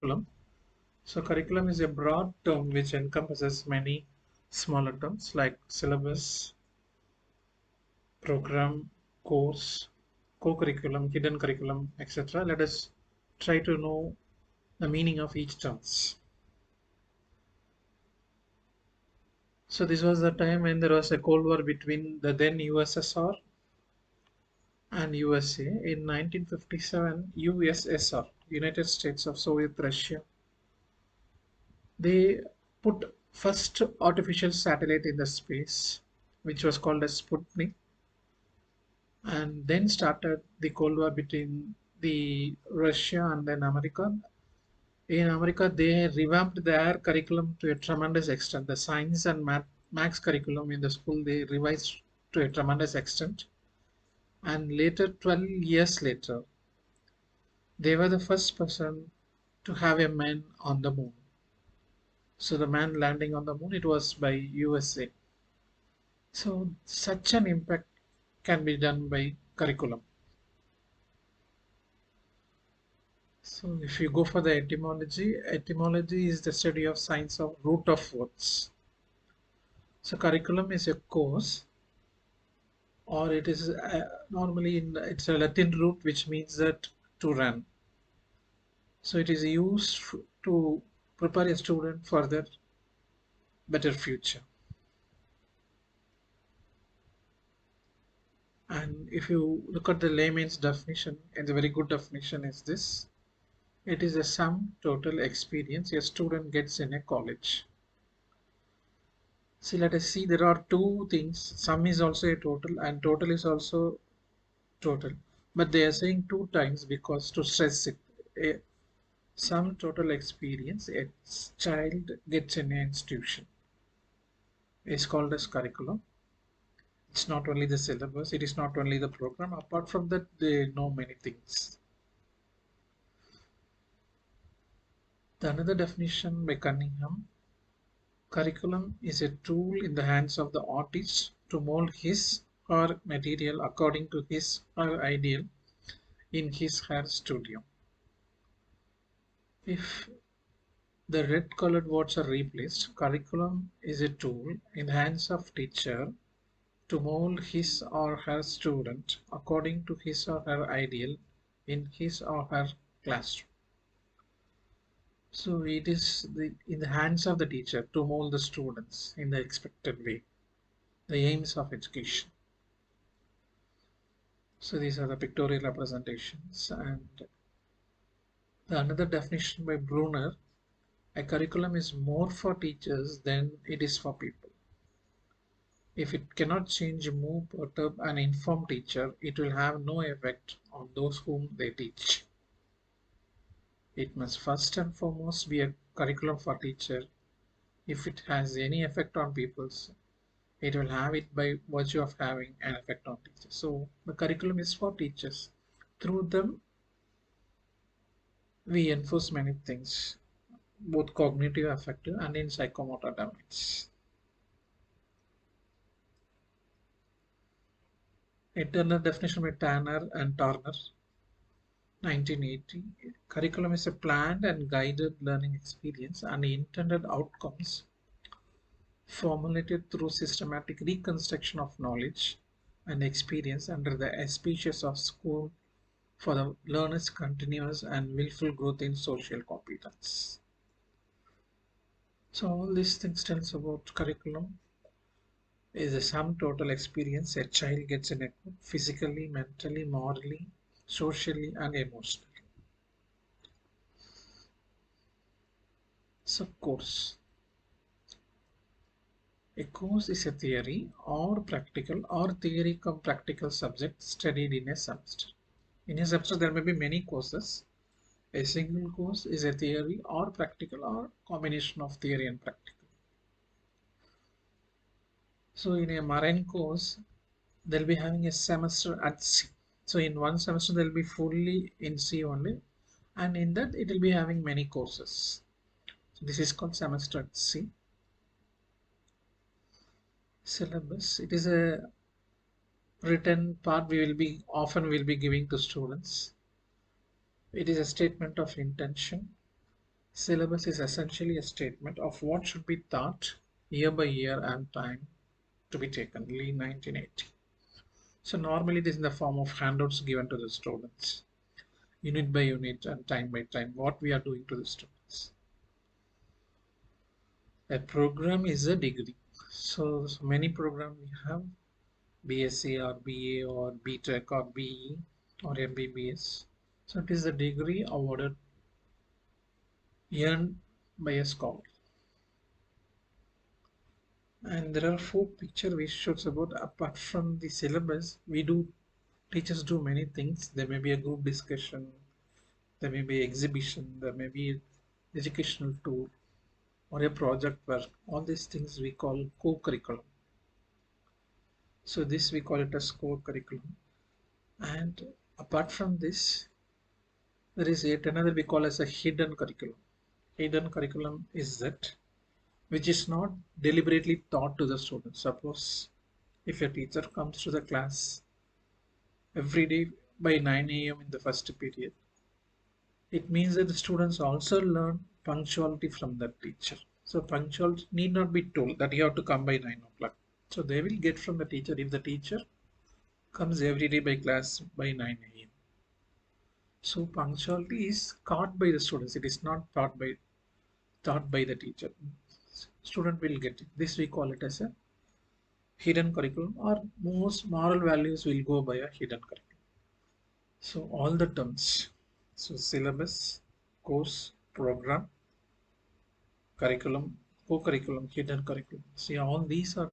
Curriculum. So curriculum is a broad term which encompasses many smaller terms like syllabus, program, course, co-curriculum, hidden curriculum, etc. Let us try to know the meaning of each terms. So this was the time when there was a Cold War between the then USSR and USA. In 1957, USSR, United States of Soviet Russia, they put first artificial satellite in the space, which was called as Sputnik, and then started the Cold War between the Russia and then America. In America, they revamped their curriculum to a tremendous extent. The science and maths curriculum in the school they revised to a tremendous extent. And later, 12 years later, they were the first person to have a man on the moon. So the man landing on the moon, it was by USA. So such an impact can be done by curriculum. So if you go for the etymology, etymology is the study of science of root of words. So curriculum is a course, or it is normally it's a Latin root which means that to run. So it is used to prepare a student for their better future. And if you look at the layman's definition, and the very good definition is this: it is a sum total experience a student gets in a college. See, let us see, there are two things. Sum is also a total, and total is also total. But they are saying two times because to stress it. A sum total experience a child gets in an institution is called as curriculum. It's not only the syllabus, it is not only the program. Apart from that, they know many things. The another definition by Cunningham: curriculum is a tool in the hands of the artist to mold his or material according to his or ideal in his her studio. If the red colored words are replaced, curriculum is a tool in the hands of teacher to mold his or her student according to his or her ideal in his or her classroom. So it is in the hands of the teacher to mold the students in the expected way, the aims of education. So these are the pictorial representations. And the another definition by Brunner: a curriculum is more for teachers than it is for people. If it cannot change, move, perturb, and inform teacher, it will have no effect on those whom they teach. It must first and foremost be a curriculum for teacher. If it has any effect on people's, it will have it by virtue of having an effect on teachers. So the curriculum is for teachers. Through them, we enforce many things, both cognitive, affective, and in psychomotor domains. Internal definition by Tanner and Turner, 1980. Curriculum is a planned and guided learning experience and intended outcomes formulated through systematic reconstruction of knowledge and experience under the auspices of school for the learner's continuous and willful growth in social competence. So all these things tells about curriculum is a sum total experience a child gets in a physically, mentally, morally, socially, and emotionally. So course. A course is a theory or practical or theory come practical subject studied in a semester. In a semester, there may be many courses. A single course is a theory or practical or combination of theory and practical. So in a marine course, they'll be having a semester at sea. So in one semester, they'll be fully in sea only, and in that it will be having many courses. So this is called semester at sea. Syllabus. It is a written part we will be often will be giving to students. It is a statement of intention. Syllabus is essentially a statement of what should be taught year by year and time to be taken, Lee 1980. So normally it is in the form of handouts given to the students, unit by unit and time by time, what we are doing to the students. A program is a degree. So many programs we have BSc or BA or BTech or BE or MBBS. So it is a degree awarded earned by a scholar. And there are four picture which shows about apart from the syllabus, we do teachers do many things. There may be a group discussion, there may be exhibition, there may be educational tour or a project work. All these things we call co-curriculum. So this we call it as co-curriculum. And apart from this, there is yet another we call as a hidden curriculum. Hidden curriculum is that which is not deliberately taught to the students. Suppose if a teacher comes to the class every day by 9 a.m. in the first period, it means that the students also learn punctuality from that teacher. So punctuality need not be told that you have to come by 9 o'clock. So they will get from the teacher if the teacher comes every day by class by 9 a.m. So punctuality is taught by the students. It is not taught by the teacher. Student will get it. This we call it as a hidden curriculum, or most moral values will go by a hidden curriculum. So all the terms, so syllabus, course, program, curriculum, co-curriculum, hidden curriculum. See, all these are